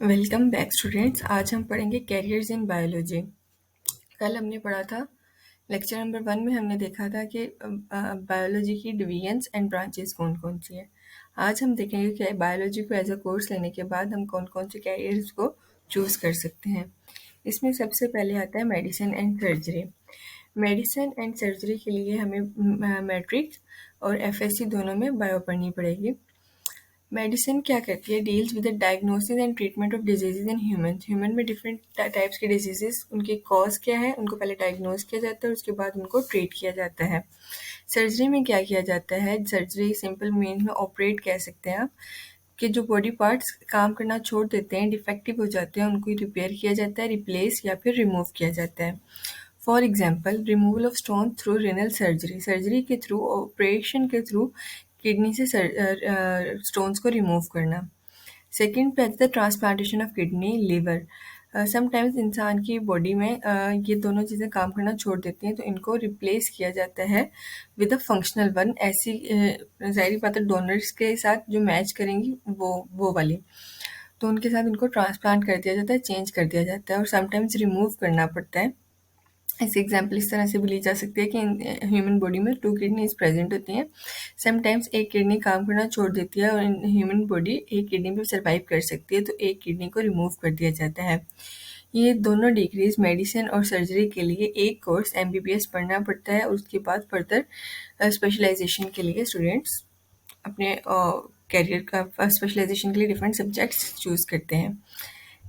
Welcome back students. आज हम पढ़ेंगे कैरियर्स इन बायोलॉजी। कल हमने पढ़ा था लेक्चर नंबर 1 में हमने देखा था कि बायोलॉजी की डिवीजन्स एंड ब्रांचेस कौन कौन सी है। आज हम देखेंगे कि बायोलॉजी को एज अ कोर्स लेने के बाद हम कौन कौन से कैरियर्स को चूज़ कर सकते हैं। इसमें सबसे पहले आता है medicine and surgery. Medicine and surgery के लिए हमें मैट्रिक्स और एफएससी दोनों में बायो पढ़नी पड़ेगी। मेडिसिन क्या करती है? Deals with the diagnosis and treatment of diseases in human. Human में डिफरेंट टाइप्स के डिजीजेस, उनकी कॉज क्या है, उनको पहले डायग्नोज किया जाता है, उसके बाद उनको ट्रीट किया जाता है। सर्जरी में क्या किया जाता है? सर्जरी सिंपल मीन में ऑपरेट कह सकते हैं आप, कि जो बॉडी पार्ट्स काम करना छोड़ देते हैं, डिफेक्टिव हो जाते हैं, उनको रिपेयर किया जाता है, रिप्लेस या फिर रिमूव किया जाता है। For example, removal of stone through renal surgery. Surgery के थ्रू, ऑपरेशन के थ्रू किडनी से स्टोन्स को रिमूव करना। सेकेंड पे आता है transplantation of kidney, liver. Sometimes इंसान की बॉडी में ये दोनों चीज़ें काम करना छोड़ देती हैं, तो इनको रिप्लेस किया जाता है विद अ फंक्शनल वन। ऐसी ज़ाहिर बात है, डोनर्स के साथ जो मैच करेंगी वो वाली, तो उनके साथ उनको ट्रांसप्लांट कर दिया जाता है, चेंज कर दिया जाता है, और समटाइम्स रिमूव करना पड़ता है। ऐसे एग्जाम्पल इस तरह से भी ली जा सकती है कि ह्यूमन बॉडी में 2 किडनीज प्रेजेंट होती हैं। समटाइम्स एक किडनी काम करना छोड़ देती है और ह्यूमन बॉडी एक किडनी पे सर्वाइव कर सकती है, तो एक किडनी को रिमूव कर दिया जाता है। ये दोनों डिग्रीज मेडिसिन और सर्जरी के लिए एक कोर्स एमबीबीएस पढ़ना पड़ता है, और उसके बाद फर्दर स्पेशलाइजेशन के लिए स्टूडेंट्स अपने कैरियर का स्पेशलाइजेशन के लिए डिफरेंट सब्जेक्ट्स चूज़ करते हैं।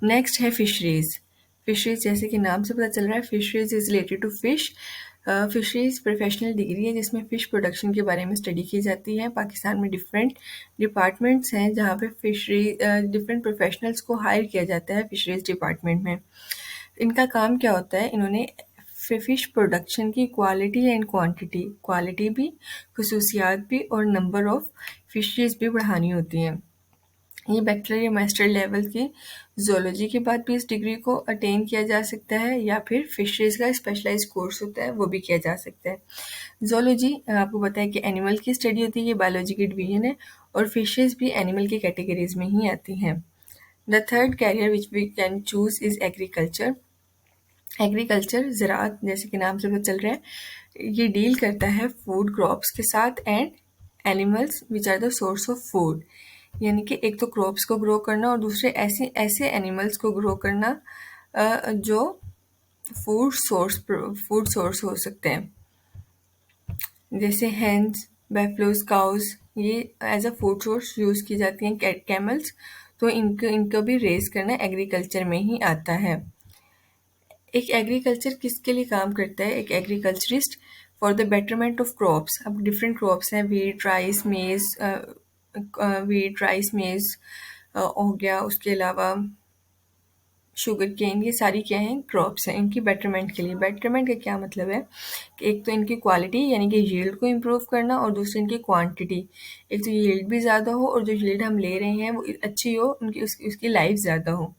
नेक्स्ट है फिशरीज। फिशरीज जैसे कि नाम से पता चल रहा है, fisheries is related to fish. Fisheries professional degree है जिसमें फ़िश प्रोडक्शन के बारे में स्टडी की जाती है। पाकिस्तान में डिफरेंट डिपार्टमेंट्स हैं जहाँ पे फिशरी डिफरेंट प्रोफेशनल्स को हायर किया जाता है फिशरीज डिपार्टमेंट में। इनका काम क्या होता है? इन्होंने फ़िश प्रोडक्शन की क्वालिटी एंड क्वालिटी भी, खसूसियात भी, और नंबर ऑफ़ फिशरीज भी बढ़ानी होती हैं। ये बैचलर या मास्टर लेवल की ज़ूलॉजी के बाद भी इस डिग्री को अटेन किया जा सकता है, या फिर फिशरीज का स्पेशलाइज्ड कोर्स होता है वो भी किया जा सकता है। ज़ूलॉजी आपको पता है कि एनिमल की स्टडी होती है, ये बायोलॉजी की डिवीजन है, और फिशेज भी एनिमल की कैटेगरीज में ही आती हैं। The third career which we can choose is agriculture. Agriculture ज़राअत जैसे कि नाम से पता चल रहा है, ये डील करता है फूड क्रॉप्स के साथ and animals which are the source of food. यानी कि एक तो क्रॉप्स को ग्रो करना और दूसरे ऐसे ऐसे एनिमल्स को ग्रो करना जो फूड सोर्स हो सकते हैं, जैसे हेन्स, बैफलोज, काउस, ये as a food source use की जाती हैं। कैमल्स, तो इनको भी रेज करना एग्रीकल्चर में ही आता है। एक एग्रीकल्चर किसके लिए काम करता है? एक agriculturist for the betterment of crops. अब डिफरेंट क्रॉप्स हैं, वीट, राइस, मेज हो गया, उसके अलावा शुगर केन, ये सारी क्या हैं? क्रॉप्स हैं। इनकी बेटरमेंट के लिए, बेटरमेंट का क्या मतलब है कि एक तो इनकी क्वालिटी यानी कि यील्ड को इम्प्रूव करना, और दूसरी इनकी क्वांटिटी। एक तो यील्ड भी ज़्यादा हो और जो यील्ड हम ले रहे हैं वो अच्छी हो, उनकी उसकी लाइफ ज़्यादा हो।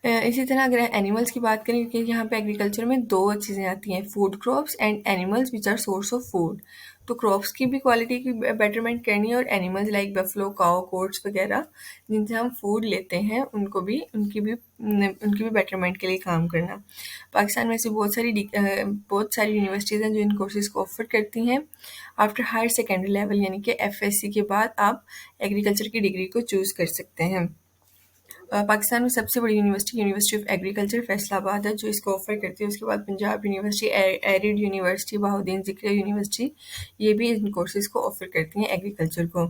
इसी तरह अगर एनिमल्स की बात करें, क्योंकि यहाँ पे एग्रीकल्चर में दो चीज़ें आती हैं, food crops and animals which are source of food. तो क्रॉप्स की भी क्वालिटी की बेटरमेंट करनी है, और animals like buffalo, cow, goats वगैरह जिनसे हम फूड लेते हैं उनकी भी बेटरमेंट के लिए काम करना। पाकिस्तान में ऐसी बहुत सारी यूनिवर्सिटीज़ हैं जो इन कोर्सेज़ को ऑफर करती हैं। आफ्टर हायर सेकेंडरी लेवल यानी कि एफएससी के बाद आप एग्रीकल्चर की डिग्री को चूज़ कर सकते हैं। पाकिस्तान में सबसे बड़ी यूनिवर्सिटी ऑफ एग्रीकल्चर फैसलाबाद है जो इसको ऑफर करती है। उसके बाद Punjab university, arid university, Bahauddin Zakaria university, ये भी इन कोर्सेज़ को ऑफर करती हैं एग्रीकल्चर को।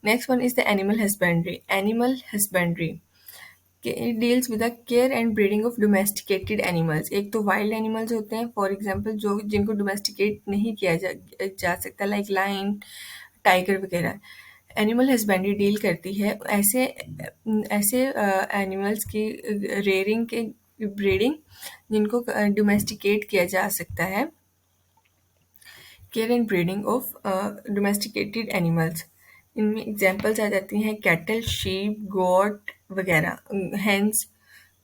Next one is the animal husbandry. Animal husbandry deals with the care and breeding of domesticated animals. एक तो वाइल्ड एनिमल्स होते हैं, फॉर एग्जांपल जो जिनको डोमेस्टिकेट नहीं किया जा सकता, लाइक लायन, टाइगर वगैरह। एनिमल हस्बेंड्री डील करती है ऐसे ऐसे एनिमल्स की रेयरिंग के ब्रीडिंग जिनको डोमेस्टिकेट किया जा सकता है। Care and breeding of domesticated animals, इनमें एग्जांपल्स आ जाती हैं कैटल, शीप, गोट वगैरह, hens,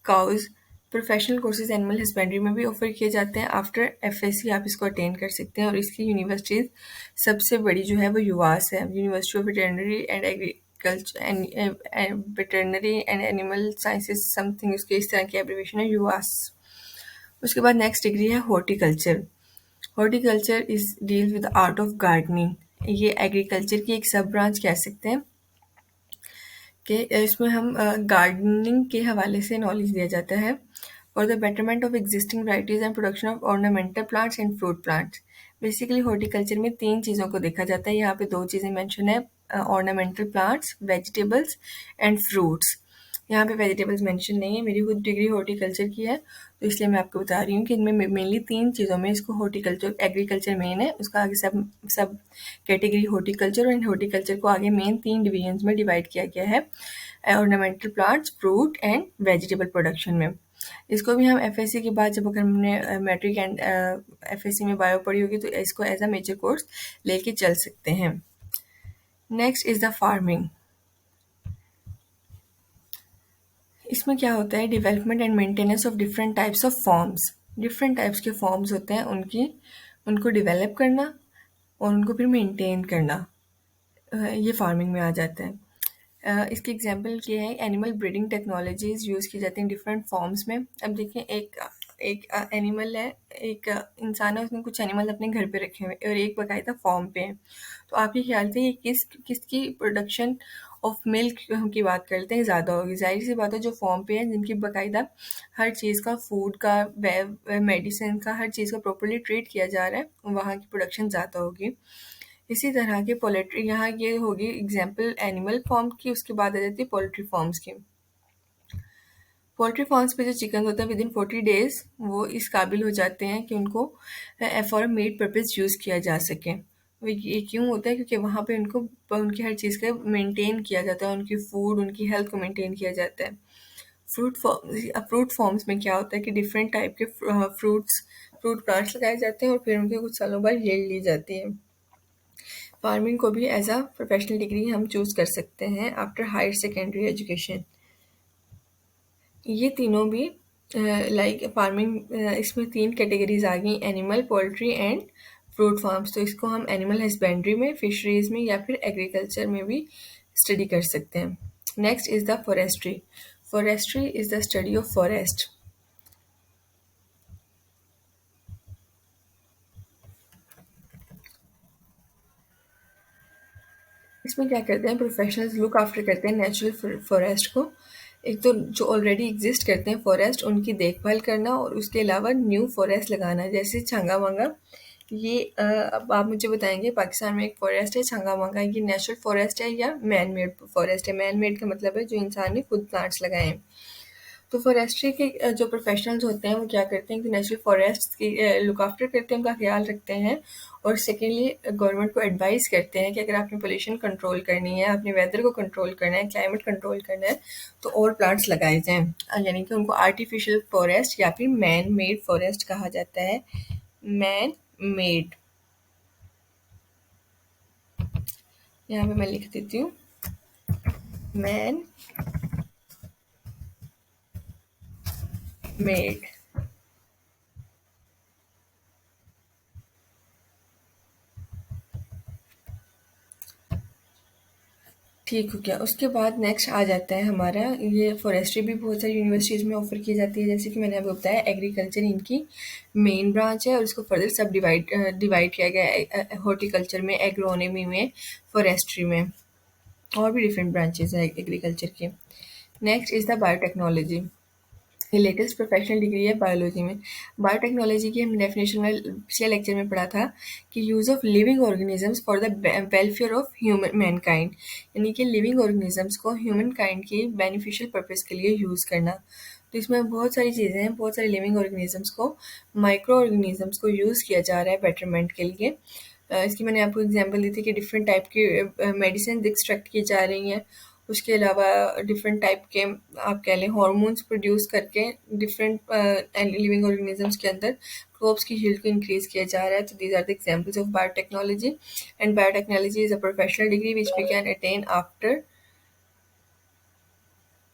cows. Professional courses animal husbandry में भी ऑफर किए जाते हैं। आफ्टर एफएससी आप इसको अटेंड कर सकते हैं, और इसकी यूनिवर्सिटीज़ सबसे बड़ी जो है वो यूवास है, university of veterinary and horticulture and veterinary and animal sciences something, उसके इस तरह की एब्रीविएशन है यूआस। उसके बाद नेक्स्ट डिग्री है horticulture. Horticulture is deal with art of gardening. ये एग्रीकल्चर की एक सब ब्रांच कह सकते हैं कि इसमें हम गार्डनिंग के हवाले से नॉलेज दिया जाता है। For the betterment of existing varieties and production of ornamental plants and fruit plants. Basically horticulture में तीन चीज़ों को देखा जाता है, यहाँ पे दो चीज़ें मेंशन है, ornamental plants, vegetables and fruits. यहाँ पे वेजिटेबल्स मेंशन नहीं है, मेरी खुद डिग्री हॉर्टिकल्चर की है तो इसलिए मैं आपको बता रही हूँ कि इनमें मेनली तीन चीज़ों में इसको हॉर्टिकल्चर, एग्रीकल्चर मेन है, उसका आगे सब सब कैटेगरी हॉर्टिकल्चर, और हॉर्टिकल्चर को आगे मेन तीन डिवीजन्स में डिवाइड किया गया है, ornamental plants, fruit and vegetable production में। इसको भी हम एफएससी के बाद जब अगर हमने मैट्रिक एंड एफएससी में बायो पढ़ी होगी तो इसको एज अ मेजर कोर्स लेके चल सकते हैं। Next is the farming. इसमें क्या होता है, development and maintenance of different types of forms. Different types के फॉर्म्स होते हैं उनकी, उनको डेवलप करना और उनको फिर मेंटेन करना, ये फार्मिंग में आ जाता है। इसकी एग्जांपल क्या है, एनिमल ब्रीडिंग टेक्नोलॉजीज यूज़ की जाती हैं डिफरेंट फॉर्म्स में। अब देखिए एक एक एनिमल है, एक इंसान है, उसने कुछ एनिमल अपने घर पे रखे हुए और एक बाकायदा फॉर्म पे है। तो आपके ख्याल से ये किसकी प्रोडक्शन ऑफ मिल्क की बात करते हैं ज़्यादा होगी? जाहिर सी बात है जो फॉर्म पे है, जिनकी बाकायदा हर चीज़ का, फूड का, मेडिसिन का, हर चीज़ का प्रॉपरली ट्रीट किया जा रहा है, वहाँ की प्रोडक्शन ज़्यादा होगी। इसी तरह के पोल्ट्री, यहाँ ये होगी एग्जांपल एनिमल फॉर्म की, उसके बाद आ जाती है पोल्ट्री फॉर्म्स की। पोल्ट्री फार्म्स पे जो चिकन होता है विद इन 40 डेज वो इस काबिल हो जाते हैं कि उनको फॉर मीट पर्पज़ यूज़ किया जा सके। वो ये क्यों होता है, क्योंकि वहाँ पे उनको उनकी हर चीज़ का मेंटेन किया जाता है, उनकी फूड, उनकी हेल्थ को मेंटेन किया जाता है। फ्रूट फॉर्म्स में क्या होता है कि डिफरेंट टाइप के फ्रूट प्लांट्स लगाए जाते हैं और फिर उनके कुछ सालों बाद यील्ड ली जाती है। फार्मिंग को भी एज अ प्रोफेशनल डिग्री हम चूज़ कर सकते हैं आफ्टर हायर सेकेंडरी एजुकेशन। ये तीनों भी लाइक फार्मिंग, इसमें तीन कैटेगरीज आ गई, animal, poultry and fruit farms. तो इसको हम एनिमल हस्बेंड्री में, फिशरीज में या फिर एग्रीकल्चर में भी स्टडी कर सकते हैं। Next is the forestry. Forestry is the study of forest. इसमें क्या करते हैं, प्रोफेशनल्स लुक आफ्टर करते हैं नेचुरल फॉरेस्ट को। एक तो जो ऑलरेडी एग्जिस्ट करते हैं फॉरेस्ट, उनकी देखभाल करना और उसके अलावा न्यू फॉरेस्ट लगाना, जैसे छंगा मंगा। ये अब आप मुझे बताएंगे, पाकिस्तान में एक फॉरेस्ट है छंगा मंगा, ये नेचुरल फॉरेस्ट है या मैन मेड फॉरेस्ट है? मैन मेड का मतलब है जो इंसान ने खुद प्लांट्स लगाए हैं। तो फॉरेस्ट्री के जो प्रोफेशनल्स होते हैं वो क्या करते हैं कि नेचुरल फॉरेस्ट की लुक आफ्टर करते हैं, उनका ख्याल रखते हैं, और सेकेंडली गवर्नमेंट को एडवाइस करते हैं कि अगर आपने पोल्यूशन कंट्रोल करनी है, आपने वेदर को कंट्रोल करना है, क्लाइमेट कंट्रोल करना है, तो और प्लांट्स लगाए जाएँ। यानी कि उनको आर्टिफिशियल फॉरेस्ट या फिर मैन मेड फॉरेस्ट कहा जाता है। मैन मेड, यहाँ पे मैं लिख देती हूँ, मैन मेड। ठीक हो गया। उसके बाद नेक्स्ट आ जाता है हमारा, ये फॉरेस्ट्री भी बहुत सारी यूनिवर्सिटीज़ में ऑफ़र की जाती है, जैसे कि मैंने आपको बताया एग्रीकल्चर इनकी मेन ब्रांच है और इसको फर्दर सब डिवाइड किया गया है हॉर्टिकल्चर में, एग्रोनॉमी में, फॉरेस्ट्री में, और भी डिफरेंट ब्रांचेज़ हैं एग्रीकल्चर की। Next is the biotechnology. ये लेटेस्ट प्रोफेशनल डिग्री है बायोलॉजी में। बायोटेक्नोलॉजी की हमने डेफिनेशन में पिछले लेक्चर में पढ़ा था कि use of living organisms for the welfare of human Mankind, यानी कि लिविंग ऑर्गेनिजम्स को ह्यूमन काइंड की बेनिफिशियल पर्पज़ के लिए यूज़ करना। तो इसमें बहुत सारी चीज़ें हैं, बहुत सारे लिविंग ऑर्गेनिजम्स को, माइक्रो ऑर्गेनिजम्स को यूज़ किया जा रहा है बेटरमेंट के लिए। इसकी मैंने आपको एग्जांपल दी थी कि डिफरेंट टाइप की मेडिसिन एक्सट्रैक्ट की जा रही हैं, उसके अलावा डिफरेंट टाइप के आप कह लें हार्मोन्स प्रोड्यूस करके डिफरेंट लिविंग ऑर्गेनिजम्स के अंदर क्रॉप्स की यील्ड को इंक्रीज किया जा रहा है। तो these are the examples of biotechnology, and biotechnology is a professional degree which we can attain after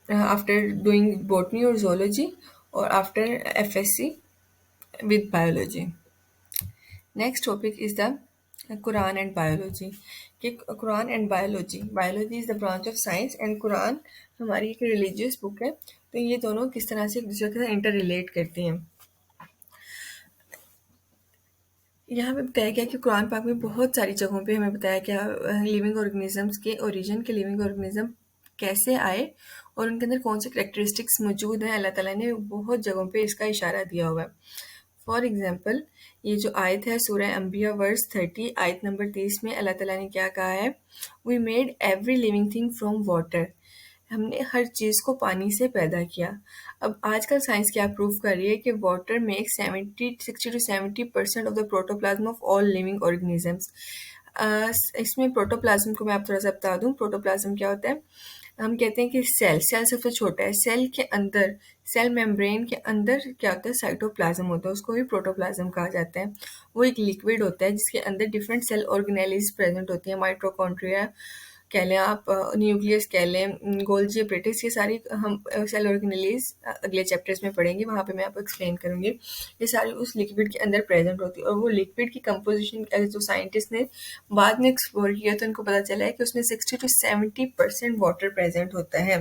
doing botany और zoology or after FSc with biology. Next topic is the Quran and biology. कि Quran and biology, biology is the branch of science and Quran हमारी एक religious book है, तो ये दोनों किस तरह से एक दूसरे के साथ इंटर रिलेट करती हैं। यहाँ पे बताया गया कि कुरान पाक में बहुत सारी जगहों पे हमें बताया गया लिविंग ऑर्गेनिजम्स के ओरिजिन के, लिविंग ऑर्गेनिज्म कैसे आए और उनके अंदर कौन से करेक्टरिस्टिक्स मौजूद हैं। अल्लाह ताला ने बहुत जगहों पे इसका इशारा दिया हुआ है। फॉर एग्जाम्पल, ये जो आयत है सूरह अंबिया वर्स 30 आयत नंबर 30 में अल्लाह ताला ने क्या कहा है, we made every living thing from water, हमने हर चीज़ को पानी से पैदा किया। अब आजकल साइंस क्या प्रूव कर रही है कि water make 60 to 70% of the protoplasm of all living organisms. इसमें प्रोटोप्लाज्म को मैं आप थोड़ा सा बता दूं, प्रोटोप्लाज्म क्या होता है। हम कहते हैं कि सेल सबसे छोटा है, सेल के अंदर, सेल मेम्ब्रेन के अंदर क्या होता है, साइटोप्लाज्म होता है, उसको भी प्रोटोप्लाज्म कहा जाता है। वो एक लिक्विड होता है जिसके अंदर डिफरेंट सेल ऑर्गेनेलिज प्रेजेंट होती है, माइटोकॉन्ड्रिया कह लें आप, न्यूक्लियस कह लें, गोल्जी एपरेटिस, ये सारी हम सेल ऑर्गेनेलिज अगले चैप्टर्स में पढ़ेंगे, वहाँ पे मैं आपको एक्सप्लेन करूँगी। ये सारी उस लिक्विड के अंदर प्रेजेंट होती है और वो लिक्विड की कंपोजिशन जो साइंटिस्ट ने बाद में एक्सप्लोर किया तो उनको पता चला है कि उसमें 60 to 70% वाटर प्रेजेंट होता है।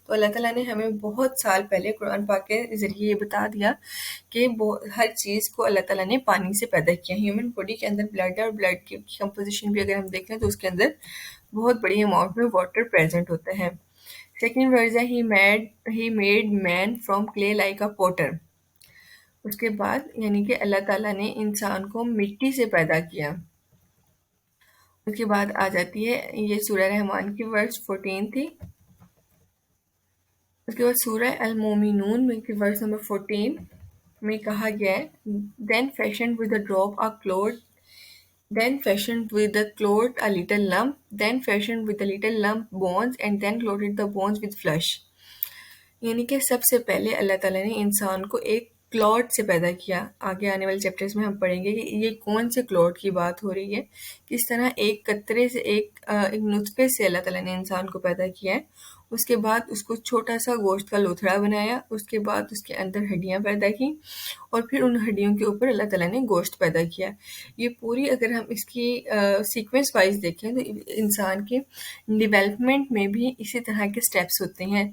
तो अल्लाह ताला ने हमें बहुत साल पहले कुरान पाक के ज़रिए ये बता दिया कि हर चीज़ को अल्लाह ताला ने पानी से पैदा किया। ह्यूमन बॉडी के अंदर ब्लड है और ब्लड की कंपोजिशन भी अगर हम देखें तो उसके अंदर बहुत बड़ी अमाउंट में वाटर प्रेजेंट होता है। सेकेंड वर्ड है he made man from clay like a potter. उसके बाद यानी कि अल्लाह ताला ने इंसान को मिट्टी से पैदा किया। उसके बाद आ जाती है ये सूरह रहमान की वर्स 14 थी। उसके बाद सूरह अल मोमिनून में की वर्स नंबर 14 में कहा गया है, then fashion with a drop a cloth, then fashioned with the cloth a little lump, then fashioned with a little lump bones, and then clothed the bones with flesh। यानी कि सबसे पहले अल्लाह ताला ने इंसान को एक क्लॉट से पैदा किया। आगे आने वाले चैप्टर्स में हम पढ़ेंगे कि ये कौन से क्लॉट की बात हो रही है, किस तरह एक कतरे से एक नुतफे से अल्लाह ताला ने इंसान को पैदा किया है। उसके बाद उसको छोटा सा गोश्त का लोथड़ा बनाया, उसके बाद उसके अंदर हड्डियाँ पैदा की और फिर उन हड्डियों के ऊपर अल्लाह ताला ने गोश्त पैदा किया। ये पूरी अगर हम इसकी सीक्वेंस वाइज देखें तो इंसान के डेवलपमेंट में भी इसी तरह के स्टेप्स होते हैं।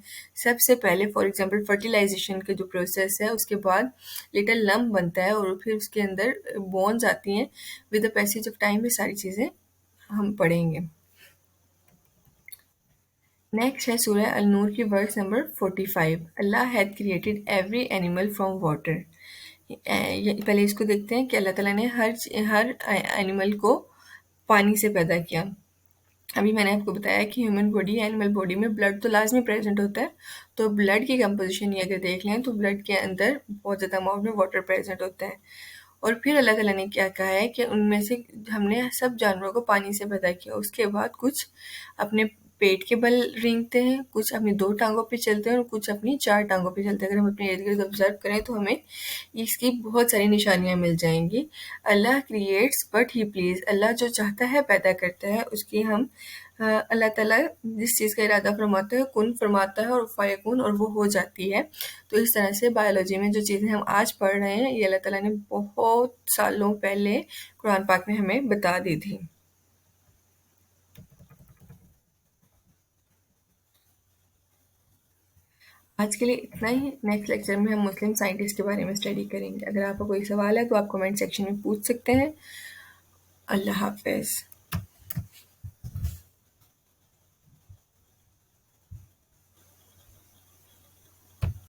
सबसे पहले फॉर एग्जांपल फर्टिलाइजेशन का जो प्रोसेस है, उसके बाद लिटिल लम्प बनता है और फिर उसके अंदर बोन्स आती हैं। With the passage of time ये सारी चीज़ें हम पढ़ेंगे। नेक्स्ट है सूरह अल नूर की वर्स नंबर 45, अल्लाह had created every animal from water. पहले इसको देखते हैं कि अल्लाह ताला ने हर एनिमल को पानी से पैदा किया। अभी मैंने आपको बताया कि ह्यूमन बॉडी, एनिमल बॉडी में ब्लड तो लाजमी प्रेजेंट होता है, तो ब्लड की कंपोजिशन ये अगर देख लें तो ब्लड के अंदर बहुत ज़्यादा अमाउंट में वाटर प्रेजेंट होता है। और फिर अल्लाह ताला ने क्या कहा है कि उनमें से हमने सब जानवरों को पानी से पैदा किया। उसके बाद कुछ अपने पेट के बल रेंगते हैं, कुछ अपनी 2 टाँगों पे चलते हैं और कुछ अपनी 4 टाँगों पे चलते हैं। अगर हम अपने इर्द-गिर्द ऑब्ज़र्व करें तो हमें इसकी बहुत सारी निशानियाँ मिल जाएँगी। अल्लाह क्रिएट्स बट ही प्लीज़, अल्लाह जो चाहता है पैदा करता है, उसकी हम अल्लाह ताला जिस चीज़ का इरादा फरमाता है, कुन फरमाता है और फ़यकुन, और वो हो जाती है। तो इस तरह से बायोलॉजी में जो चीज़ें हम आज पढ़ रहे हैं, ये अल्लाह ताला ने बहुत सालों पहले कुरान पाक में हमें बता दी थी। आज के लिए इतना ही। नेक्स्ट लेक्चर में हम मुस्लिम साइंटिस्ट के बारे में स्टडी करेंगे। अगर आपका कोई सवाल है तो आप कमेंट सेक्शन में पूछ सकते हैं। अल्लाह हाफ़िज़।